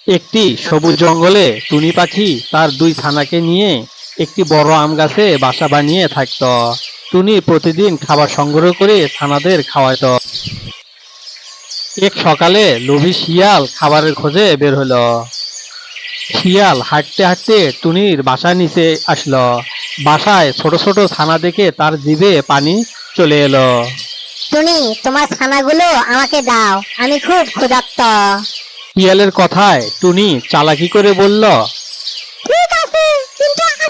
একটি সবুজ জঙ্গলে টুনি পাখি তার দুই ছানাকে নিয়ে একটি বড় আম গাছে বাসা বানিয়ে থাকতো। টুনি প্রতিদিন খাবার সংগ্রহ করে ছানাদের খাওয়াতো। এক সকালে লোভী শিয়াল খাবারের খোঁজে বের হলো। শিয়াল হাঁটতে হাঁটতে টুনির বাসার নিচে আসলো। বাসায় ছোট ছোট ছানা দেখে তার জিভে পানি চলে এলো। টুনি, তোমার ছানাগুলো আমাকে দাও, আমি খুব ক্ষুধার্ত। শিয়ালের কথায় টুনি চালাকি করে বলল, ঠিক আছে, কিন্তু আগে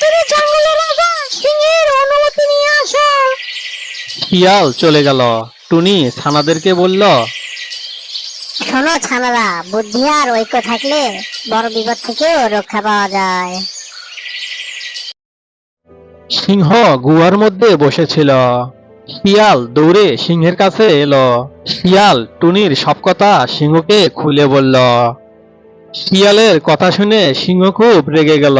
তুমি জঙ্গলের রাজা সিংহের অনুমতি নিয়ে আসো। শিয়াল চলে গেল। টুনি ছানাদেরকে বলল, শোনো ছানারা, বুদ্ধি আর ঐক্য থাকলে বড় বিপদ থেকেও রক্ষা পাওয়া যায়। সিংহ গুহার মধ্যে বসেছিল। শিয়াল দৌড়ে সিংহের কাছে এলো। শিয়াল টুনির সব কথা সিংহকে খুলে বলল। শিয়ালের কথা শুনে সিংহ খুব রেগে গেল।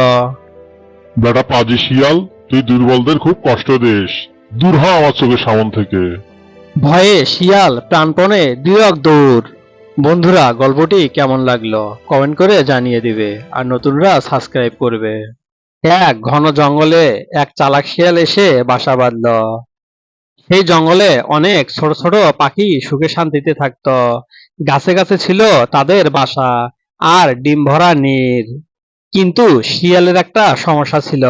বেটা পাজি শিয়াল, তুই দুর্বলদের খুব কষ্ট দিস। দূর হ আমার চোখের সামন থেকে। ভয়ে শিয়াল প্রাণপণে দিয়ক দৌড়। বন্ধুরা, গল্পটি কেমন লাগলো কমেন্ট করে জানিয়ে দিবে, আর নতুনরা সাবস্ক্রাইব করবে। এক ঘন জঙ্গলে এক চালাক শিয়াল এসে বাসা বাঁধল। সেই জঙ্গলে অনেক ছোট ছোট পাখি সুখে শান্তিতে থাকতো। গাছে গাছে ছিল তাদের বাসা, আর ডিম ভরা নীড়। কিন্তু শিয়ালের একটা সমস্যা ছিল,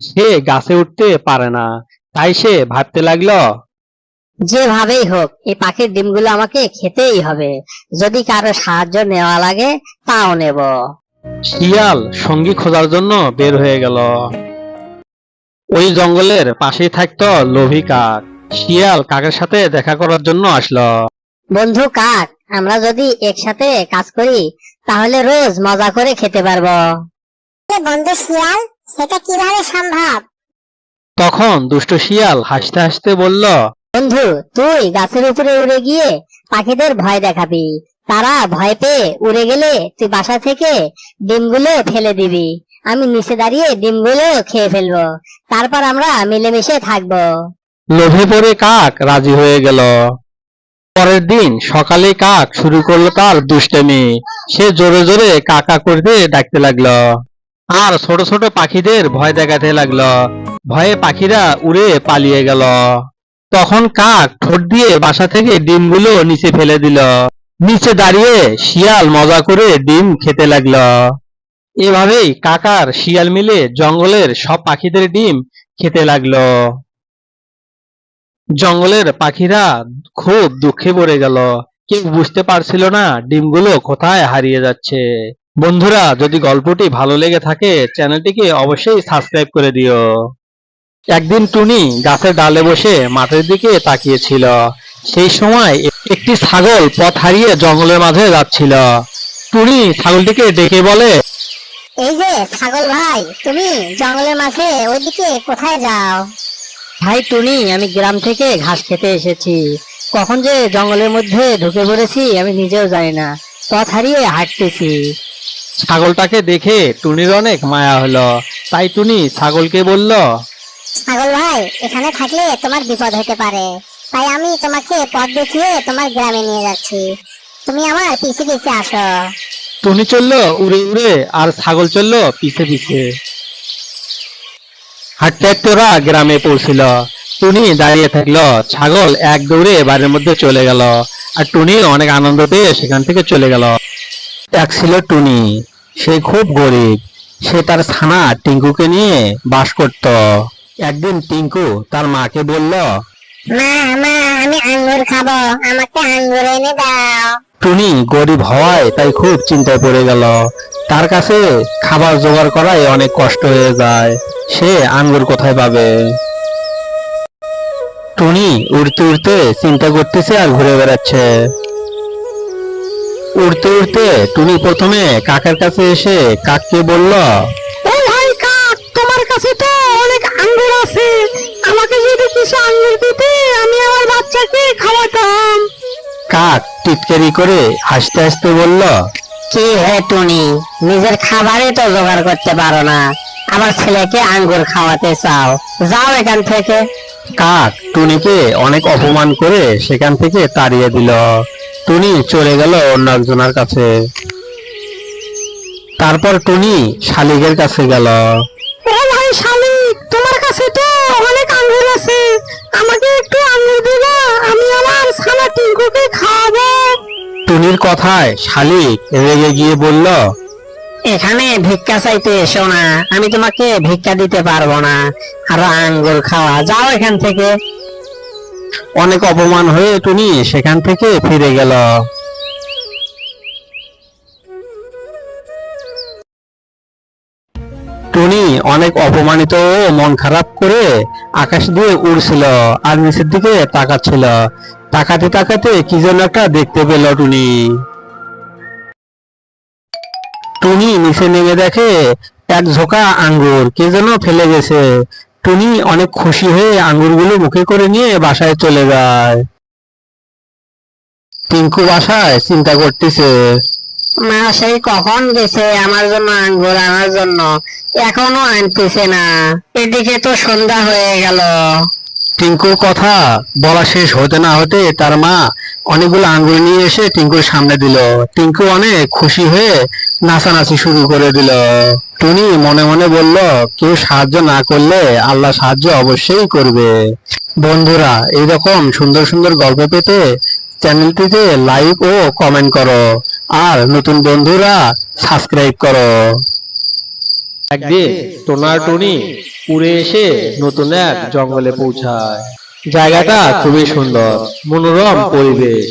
সে গাছে উঠতে পারে না। তাই সে ভাবতে লাগলো, যেভাবেই হোক এই পাখির ডিমগুলো আমাকে খেতেই হবে। যদি কারো সাহায্য নেওয়া লাগে তাও নেব। শিয়াল সঙ্গী খোঁজার জন্য বের হয়ে গেল। ওই জঙ্গলের পাশেই থাকতো লোভী কাক। শিয়াল কাকের সাথে দেখা করার জন্য আসলো। বন্ধু কাক, আমরা যদি একসাথে কাজ করি তাহলে রোজ মজা করে খেতে পারবো। বন্ধু শিয়াল, সেটা কিভাবে সম্ভব? তখন দুষ্ট শিয়াল হাসতে হাসতে বলল, বন্ধু, তুই গাছের উপরে উড়ে গিয়ে পাখিদের ভয় দেখাবি। তারা ভয় পেয়ে উড়ে গেলে তুই বাসা থেকে ডিমগুলো ফেলে দিবি। আমি নিচে দাঁড়িয়ে ডিমগুলো খেয়ে ফেলবো। তারপর আমরা মিলেমিশে থাকবো। লোভে পড়ে কাক রাজি হয়ে গেল। পরের দিন সকালে কাক শুরু করলো তার দুষ্টামি। সে জোরে জোরে কাকা করতে ডাকতে লাগলো, আর ছোট ছোট পাখিদের ভয় দেখাতে লাগলো। ভয়ে পাখিরা উড়ে পালিয়ে গেল। তখন কাক ঠোঁট দিয়ে বাসা থেকে ডিমগুলো নিচে ফেলে দিল। নিচে দাঁড়িয়ে শিয়াল মজা করে ডিম খেতে লাগলো। এভাবেই কাকার শিয়াল মিলে জঙ্গলের সব পাখিদের ডিম খেতে লাগলো। জঙ্গলের পাখিরা খুব দুঃখে পড়ে গেল। কেউ বুঝতে পারছিল না ডিমগুলো কোথায় হারিয়ে যাচ্ছে। বন্ধুরা, যদি গল্পটি ভালো লেগে থাকে চ্যানেলটিকে অবশ্যই সাবস্ক্রাইব করে দিও। একদিন টুনি গাছের ডালে বসে মাঠের দিকে তাকিয়েছিল। সেই সময় একটি ছাগল পথ হারিয়ে জঙ্গলের মাঝে যাচ্ছিল। টুনি ছাগলটিকে ডেকে বলে, এই যে ছাগল ভাই, তুমি জঙ্গলের মাঝে ওইদিকে কোথায় যাও? ভাই টুনি, আমি গ্রাম থেকে ঘাস খেতে এসেছি। কখন যে জঙ্গলের মধ্যে ঢুকে পড়েছি আমি নিজেও জানি না। পথ হারিয়ে হাঁটতেছি। ছাগলটাকে দেখে টুনির অনেক মায়া হলো। তাই টুনি ছাগলকে বলল, ছাগল ভাই, এখানে থাকলে তোমার বিপদ হতে পারে। তাই আমি তোমাকে পথ দেখিয়ে তোমার গ্রামে নিয়ে যাচ্ছি। তুমি আমার পিছে পিছে আসো। টুনি চলল উড়ে উড়ে, আর ছাগল চলল পিছে পিছে। হাঁটতে হাঁটতে ওরা গ্রামে পৌঁছিল। টুনি দাঁড়িয়ে থাকলো, ছাগল এক দৌড়ে বাড়ির মধ্যে চলে গেল। আর টুনি অনেক আনন্দ পেয়ে সেখান থেকে চলে গেল। এক ছিল টুনি, সে খুব গরিব। সে তার ছানা টিঙ্কুকে নিয়ে বাস করত। একদিন টিঙ্কু তার মাকে বলল, মা মা, আমি আঙ্গুর খাবো, আমাকে আঙ্গুর এনে দাও। টুনি গরিব হওয়ায় তাই খুব চিন্তায় পড়ে গেল। তার কাছে খাবার জোগাড় করাই অনেক কষ্ট হয়ে যায়। সে আঙ্গুর কোথায় পাবে? টুনি উড়তে উড়তে চিন্তা করতেছে আর ঘুরে বেড়াচ্ছে। উড়তে উড়তে টুনি প্রথমে কাকের কাছে এসে কাককে বলল, ও ভাই কাক, তোমার কাছে তো অনেক আঙ্গুর আছে। আমাকে যদি কিছু আঙ্গুর দিতে আমি আমার বাচ্চাকে খাওয়াতাম। কাক টিটকারি করে হাসতে হাসতে বলল, কি হে টুনি, নিজের খাবারে তো জোগাড় করতে পারো না, আমার ছেলেকে আঙ্গুর খাওয়াতে চাও? যাও এখান থেকে। কাক টুনিকে অনেক অপমান করে সেখান থেকে তাড়িয়ে দিল। টুনি চলে গেল অন্য একজনের কাছে। তারপর টুনি শালিকের কাছে গেল। ও ভাই শালিক, তোমার কাছে তো অনেক আঙ্গুর আছে, আমাকে একটু আঙ্গুর দিবা, আমি আমার ছানা টিঙ্কুকে খাওয়াবো। টুনির কথায় শালিক রেগে গিয়ে বলল, এখানে ভিক্ষা চাইতে এসো না, আমি তোমাকে ভিক্ষা দিতে পারবো না, আরো আঙ্গুর খাওয়া, যাও এখান থেকে। অনেক অপমান হয়ে টুনি সেখান থেকে ফিরে গেল। টুনি অনেক অপমানিত ও মন খারাপ করে আকাশ দিয়ে উড়ছিল আর নিচের দিকে তাকাচ্ছিল। তাকাতে তাকাতে কি যেন একটা দেখতে পেল টুনি। টুনি নিচে নেমে দেখে এক ঝোঁকা আঙ্গুর কে যেন ফেলে গেছে। টুনি অনেক খুশি হয়ে আঙ্গুরগুলো মুখে করে নিয়ে বাসায় চলে যায়। টিঙ্কু বাসায় চিন্তা করতেছে, মা সেই কখন গেছে আমার জন্য আঙ্গুর আনার জন্য, এখনো আনতেছে না, এদিকে তো সন্ধ্যা হয়ে গেল। টিঙ্কুর কথা বলা শেষ হতে না হতে তার মা অনেকগুলো আঙ্গুর নিয়ে এসে টিঙ্কুর সামনে দিল। টিঙ্কু অনেক খুশি হয়ে নাচানাচি শুরু করে দিল। টুনি মনে মনে বলল, কেউ সাহায্য না করলে আল্লাহ সাহায্য অবশ্যই করবে। বন্ধুরা, এইরকম সুন্দর সুন্দর গল্প পেতে চ্যানেলটিতে লাইক ও কমেন্ট করো, আর নতুন বন্ধুরা সাবস্ক্রাইব করো। একদিন টোনা টুনি উড়ে এসে নতুন এক জঙ্গলে পৌঁছায়। জায়গাটা খুবই সুন্দর, মনোরম পরিবেশ,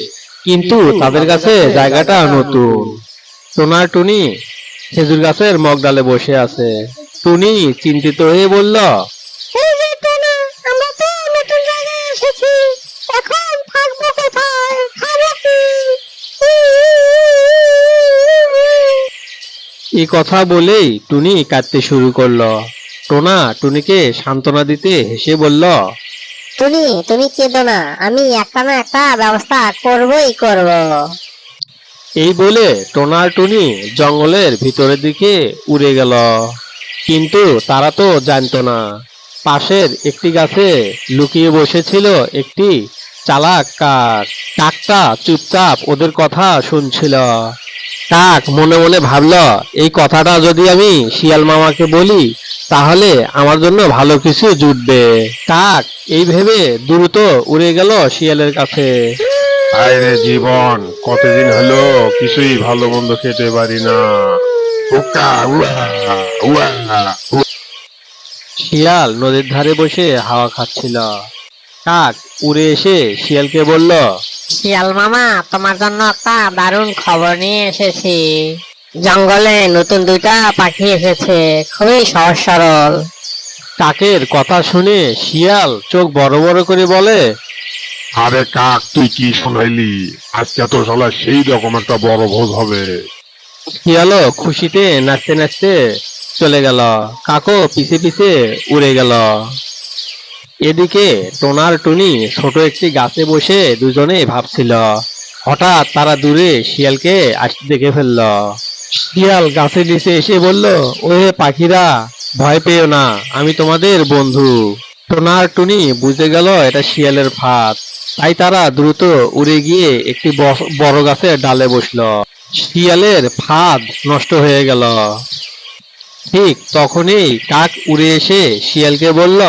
কিন্তু তাদের কাছে জায়গাটা নতুন। টোনা টুনি খেজুর গাছের মগডালে বসে আছে। টুনি চিন্তিত হয়ে বলল, এই যে টোনা, আমরা তো নতুন জায়গায় এসেছি, এখন থাকবো কোথায়, খাবো কি? এই কথা বলেই টুনি কাঁদতে শুরু করলো। টোনা টুনিকে সান্ত্বনা দিতে হেসে বলল, টুনি, তুমি কেঁদো না, আমি একটা না একটা ব্যবস্থা করবই করব। এই বলে টোনা আর টুনি জঙ্গলের ভিতরের দিকে উড়ে গেল। কিন্তু তারা তো জানতো না, পাশের একটি গাছে লুকিয়ে বসেছিল একটি চালাক কাক। কাকটা চুপচাপ ওদের কথা শুনছিল। কাক মনে মনে ভাবলো, এই কথাটা যদি আমি শিয়াল মামাকে বলি তাহলে আমার জন্য ভালো কিছু জুটবে। কাক এই ভেবে দ্রুত উড়ে গেল শিয়ালের কাছে। আরে জীবন, কতদিন হলো কিছুই ভালো মন্দ খেতে পারি না। উকা, উয়া, উয়া, উয়া। শিয়াল নদীর ধারে বসে হাওয়া খাচ্ছিল। কাক উড়ে এসে শিয়ালকে বলল, শিয়াল মামা, তোমার জন্য একটা দারুণ খবর নিয়ে এসেছি। জঙ্গলে নতুন দুইটা পাখি এসেছে, খুবই সহজ সরল। কাকের কথা শুনে শিয়াল চোখ বড় বড় করে বলে, আরে কাক, তুই কি শোনাইলি? আজকে তো শালা সেই রকম একটা বড় ভোজ হবে। শিয়ালও খুশিতে নাচতে নাচতে চলে গেল। কাকও পিছে পিছে উড়ে গেল। এদিকে টোনার টুনি ছোট একটি গাছে বসে দুজনে ভাবছিল। হঠাৎ তারা দূরে শিয়ালকে আসতে দেখে ফেলল। শিয়াল গাছের নিচে এসে বলল, ওহে পাখিরা, ভয় পেও না, আমি তোমাদের বন্ধু। টোনার টুনি বুঝে গেল এটা শিয়ালের ফাঁদ, তাই তারা দ্রুত উড়ে গিয়ে একটি বড় গাছের ডালে বসলো। শিয়ালের ফাঁদ নষ্ট হয়ে গেল। ঠিক তখনই কাক উড়ে এসে শিয়ালকে বলল,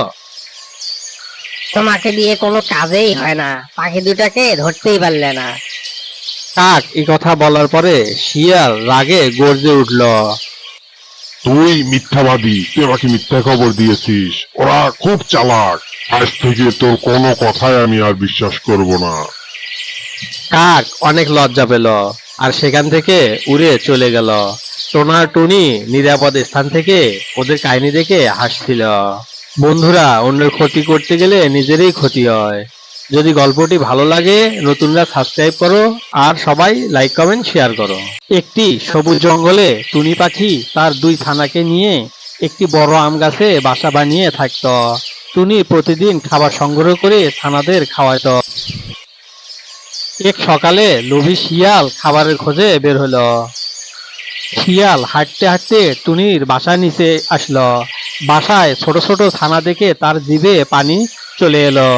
তোমাকে দিয়ে কোনো কাজেই হয় না, পাখি দুটাকে ধরতেই পারলে না। কাক এই কথা বলার পরে শিয়াল রাগে গর্জে উঠল। তুই মিথ্যাবাদী, তুই আমাকে মিথ্যা খবর দিয়েছিস। ওরা খুব চালাক, আজ থেকে তোর কোনো কথাই আমি আর বিশ্বাস করব না। কাক অনেক লজ্জা পেল আর সেখান থেকে উড়ে চলে গেল। টোনা টুনি নিরাপদ স্থান থেকে ওদের কাহিনী দেখে হাসছিল। বন্ধুরা, অন্যের ক্ষতি করতে গেলে নিজেরই ক্ষতি হয়। যদি গল্পটি ভালো লাগে নতুনরা সাবস্ক্রাইব করো, আর সবাই লাইক কমেন্ট শেয়ার করো। একটি সবুজ জঙ্গলে টুনি পাখি তার দুই ছানাকে নিয়ে একটি বড় আম গাছে বাসা বানিয়ে থাকতো। টুনি প্রতিদিন খাবার সংগ্রহ করে ছানাদের খাওয়াতো। এক সকালে লোভী শিয়াল খাবারের খোঁজে বের হলো। শিয়াল হাঁটতে হাঁটতে টুনির বাসার নিচে আসলো। বাসায় ছোট ছোট ছানা দেখে তার জিভে পানি চলে এলো।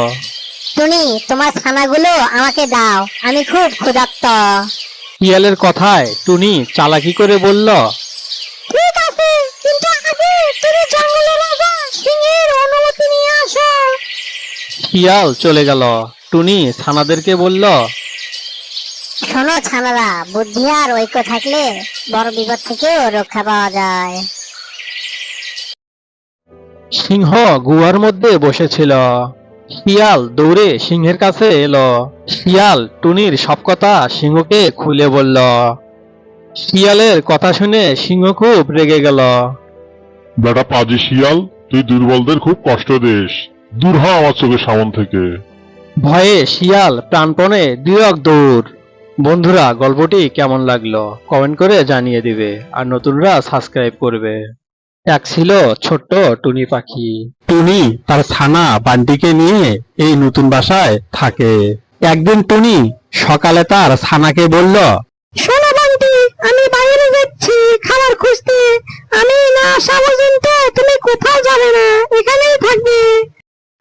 টুনি, তোমার ছানাগুলো আমাকে দাও, আমি খুব ক্ষুধার্ত। শিয়ালের কথায় টুনি চালাকি করে বলল, শিয়াল চলে গেল। টুনি ছানাদেরকে বলল, শোনো ছানারা, বুদ্ধি আর ঐক্য থাকলে বড় বিপদ থেকেও রক্ষা পাওয়া যায়। সিংহ গুহার মধ্যে বসেছিল। শিয়াল দৌড়ে সিংহের কাছে এলো। শিয়াল টুনির সব কথা সিংহকে খুলে বলল। শিয়ালের কথা শুনে সিংহ খুব রেগে গেল। বেটা পাজি শিয়াল, তুই দুর্বলদের খুব কষ্ট দিস। দূর হ আমার চোখের সামন থেকে। ভয়ে শিয়াল প্রাণপণে দিয়ক দৌড়। বন্ধুরা, গল্পটি কেমন লাগলো কমেন্ট করে জানিয়ে দিবে, আর নতুনরা সাবস্ক্রাইব করবে। এক ছিল ছোট্ট টুনি পাখি। টুনি তার ছানা বান্টিকে নিয়ে এই নতুন বাসায় থাকে। একদিন টুনি সকালে তার ছানাকে বলল, শোনো বান্টি, আমি বাইরে যাচ্ছি খাবার খুঁজতে। আমি না আসা পর্যন্ত তুমি কোথাও যাবে না, এখানেই থাকবে।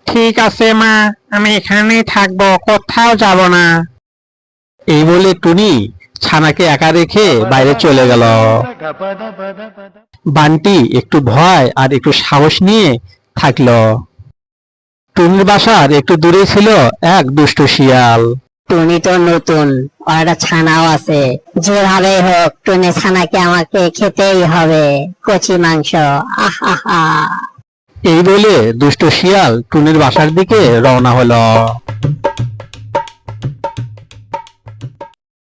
ঠিক আছে মা, আমি এখানেই থাকবো, কোথাও যাব না। এই বলে টুনি ছানাকে একা রেখে বাইরে চলে গেল। বান্টি একটু ভয় আর একটু সাহস নিয়ে থাকলো। টুনির বাসার একটু দূরে ছিল এক দুষ্ট শিয়াল। টুনি তো নতুন, আর একটা ছানাও আছে। যেভাবে হোক টুনি ছানাকে আমাকে খেতেই হবে, কচি মাংস। আহা। এই বলে দুষ্ট শিয়াল টুনির বাসার দিকে রওনা হলো।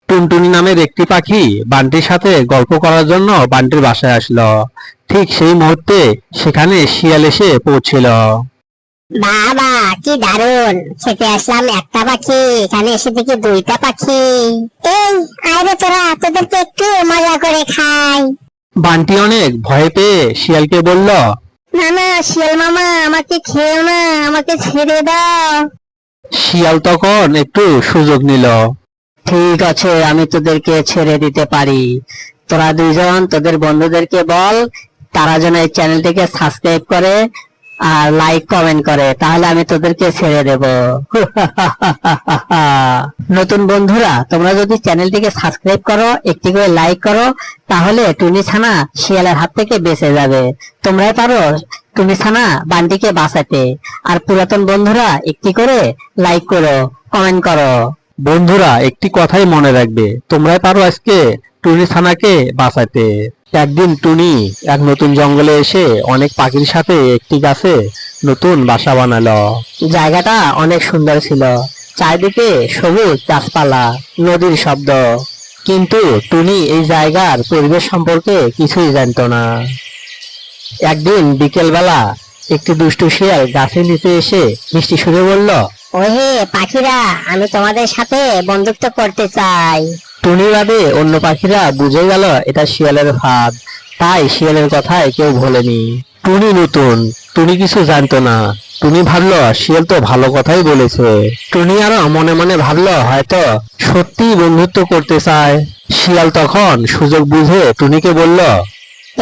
টুনটুনি নামের একটি পাখি বান্টির সাথে গল্প করার জন্য বান্টির বাসায় আসলো। ঠিক সেই মুহূর্তে সেখানে শিয়াল এসে পৌঁছিল। বাবা কি দারুন, খেতে আসলাম একটা পাখি, এখানে এসে দেখি দুইটা পাখি। এই আরে তোরা, তোদেরকে একটু মজা করে খাই। বান্টি অনেক ভয় পেয়ে শিয়ালকে বলল, না না শিয়াল মামা, আমাকে খেও না, আমাকে ছেড়ে দাও। শিয়াল তখন একটু সুযোগ নিল। ঠিক আছে, আমি তোদেরকে ছেড়ে দিতে পারি। তোরা দুইজন তোদের বন্ধুদেরকে বল, তারা যেন এই চ্যানেলটিকে সাবস্ক্রাইব করে আর লাইক কমেন্ট করে, তাহলে আমি তোদেরকে ছেড়ে দেব। নতুন বন্ধুরা, তোমরা যদি চ্যানেলটিকে সাবস্ক্রাইব করো, একটি করে লাইক করো, তাহলে টুনি ছানা শিয়ালের হাত থেকে বেঁচে যাবে। তোমরাই পারো টুনি ছানা বান্টিকে বাঁচাতে। আর পুরাতন বন্ধুরা একটি করে লাইক করো, কমেন্ট করো। বন্ধুরা, একটি কথাই মনে রাখবে, তোমরাই পারো আজকে টুনি ছানাকে বাঁচাতে। একদিন টুনি এক নতুন জঙ্গলে এসে অনেক পাখির সাথে একটি গাছে নতুন বাসা বানালো। জায়গাটা অনেক সুন্দর ছিল, চারিদিকে সবুজ গাছপালা, নদীর শব্দ। কিন্তু টুনি এই জায়গার পরিবেশ সম্পর্কে কিছুই জানতো না। একদিন বিকেলবেলা একটি দুষ্টু শিয়াল গাছের নিচে এসে মিষ্টি সুরে বলল, ওহে পাখিরা, আমি তোমাদের সাথে বন্ধুত্ব করতে চাই। টুনি বাদে অন্য পাখিরা বুঝে গেল এটা শিয়ালের ফাঁদ, তাই শিয়ালের কথায় কেউ ভোলেনি। টুনি নতুন, টুনি কিছু জানতো না। টুনি ভাবলো শিয়াল তো ভালো কথাই বলেছে। টুনি আরো মনে মনে ভাবলো হয়তো সত্যি বন্ধুত্ব করতে চায়। শিয়াল তখন সুযোগ বুঝে টুনিকে বলল,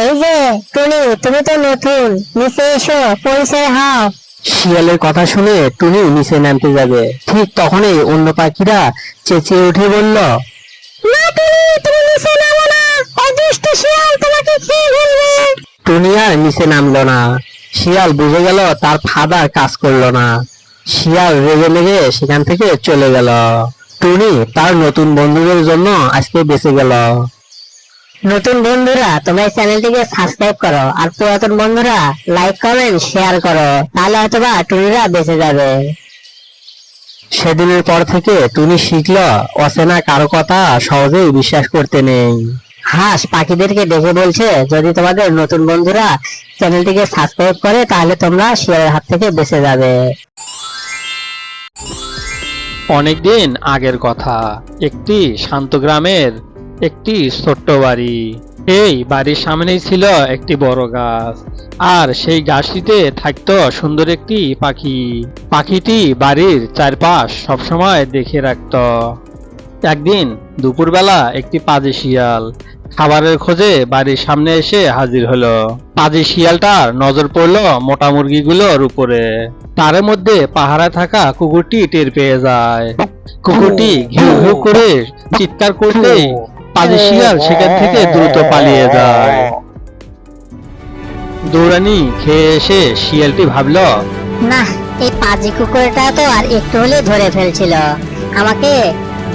এই যে টুনি, তুমি তো নতুন, নিচে এসো, পরিচয় হও। শিয়ালের কথা শুনে টুনি নিচে নামতে যাবে, ঠিক তখনই অন্য পাখিরা চেঁচিয়ে উঠে বলল, না টুনি, তুমি নিচে নামো না, ওই দুষ্ট শিয়াল তোমাকে খেয়ে ফেলবে। টুনি আর নিচে নামলো না। শিয়াল বুঝে গেল তার ফাঁদ আর কাজ করলো না। শিয়াল রেগে লেগে সেখান থেকে চলে গেল। টুনি তার নতুন বন্ধুদের জন্য আজকে বেঁচে গেল। নতুন বন্ধুরা, তোমরা এই চ্যানেলটিকে সাবস্ক্রাইব করো, আর পুরাতন বন্ধুরা লাইক কমেন্ট শেয়ার করো, তাহলে হয়তোবা টুনিরা বেঁচে যাবে। সেদিনের পর থেকে টুনি শিখল অচেনা কারো কথা সহজেই বিশ্বাস করতে নেই। হাঁস পাখিদেরকে দেখে বলছে, যদি তোমাদের নতুন বন্ধুরা চ্যানেলটিকে সাবস্ক্রাইব করে, তাহলে তোমরা শিয়ালের হাত থেকে বেঁচে যাবে। অনেকদিন আগের কথা, একটি শান্ত গ্রামের একটি ছোট্ট বাড়ি। এই বাড়ির সামনেই ছিল একটি বড় গাছ, আর সেই গাছটিতে থাকতো সুন্দর একটি পাখি। পাখিটি বাড়ির চারপাশ সবসময় দেখে রাখতো। একদিন দুপুরবেলা একটি পাজি শিয়াল খাবারের খোঁজে বাড়ির সামনে এসে হাজির হলো। পাজি শিয়ালটার নজর পড়লো মোটা মুরগিগুলোর উপরে। তার মধ্যে পাহারায় থাকা কুকুরটি টের পেয়ে যায়। কুকুরটি ঘিউ ঘিউ করে চিৎকার করতেই পাজি শিয়াল সেখান থেকে দ্রুত পালিয়ে যায়। দৌড়ানি খেয়ে এসে শিয়ালটি ভাবলো, না, এই পাজি কুকুরটা তো আর একটু হলে ধরে ফেলছিল। আমাকে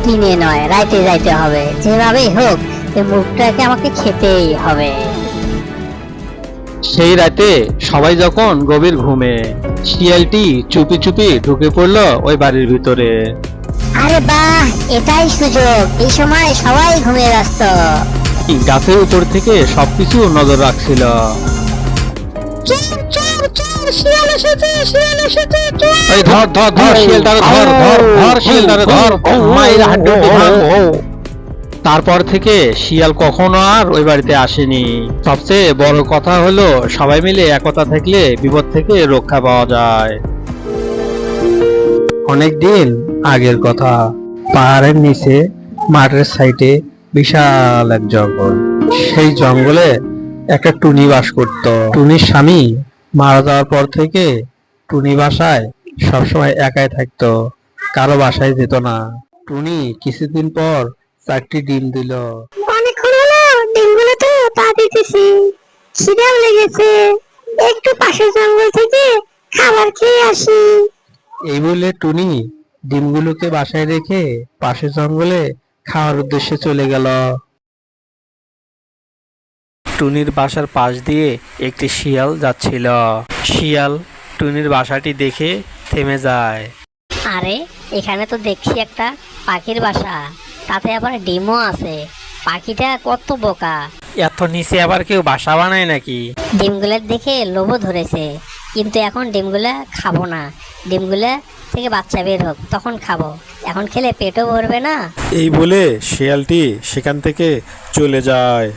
দিনে নয় রাইতে যাইতে হবে, যেভাবেই হোক এই মুখটাকে আমাকে খেতেই হবে। সেই রাতে সবাই যখন গভীর ঘুমে, শিয়ালটি চুপি চুপি ঢুকে পড়লো ওই বাড়ির ভিতরে। আরে বাহ, এটাই সুযোগ, এই সময় সবাই ঘুমিয়ে ব্যস্ত। গাছের উপর থেকে সবকিছু নজর রাখছিল। এই ধর ধর ধর শিয়ালটারে ধর ধর ধর শিয়ালটারে ধর, মায়ের হাড্ডি ভাঙ। তারপর থেকে শিয়াল কখনো আর ওই বাড়িতে আসেনি। সবচেয়ে বড় কথা হলো সবাই মিলে একতা থাকলে বিপদ থেকে রক্ষা পাওয়া যায়। অনেকদিন আগের কথা, পাহাড়ের নিচে মাঠের সাইডে বিশাল এক জঙ্গল। সেই জঙ্গলে একটা টুনি বাস করত। টুনির স্বামী মারা যাওয়ার পর থেকে টুনি বাসায় সবসময় একাই থাকতো, কারো বাসায় যেত না। টুনি কিছুদিন পর 4টি ডিম দিল। অনেকক্ষণ হলো ডিমগুলো তো তা দিতেছি, খিদেও লেগেছে, একটু পাশের জঙ্গল থেকে খাবার খেয়ে আসি। এই বলে টুনি ডিমগুলোকে বাসায় রেখে পাশের জঙ্গলে খাওয়ার উদ্দেশ্যে চলে গেল। টুনির বাসার পাশ দিয়ে একটি শিয়াল যাচ্ছিল। শিয়াল টুনির বাসাটি দেখে থেমে যায়। আরে, এখানে তো দেখছি একটা পাখির বাসা, তাতে আবার ডিমও আছে। পাখিটা কত বোকা, এত নিচে আবার কেউ বাসা বানায় নাকি? ডিমগুলোর দেখে লোভও ধরেছে, কিন্তু এখন ডিমগুলা খাবো না। ডিমগুলা থেকে বাচ্চা বের হোক, তখন খাবো, এখন খেলে পেটও ভরবে না। এই বলে শিয়ালটি সেখান থেকে চলে যায়।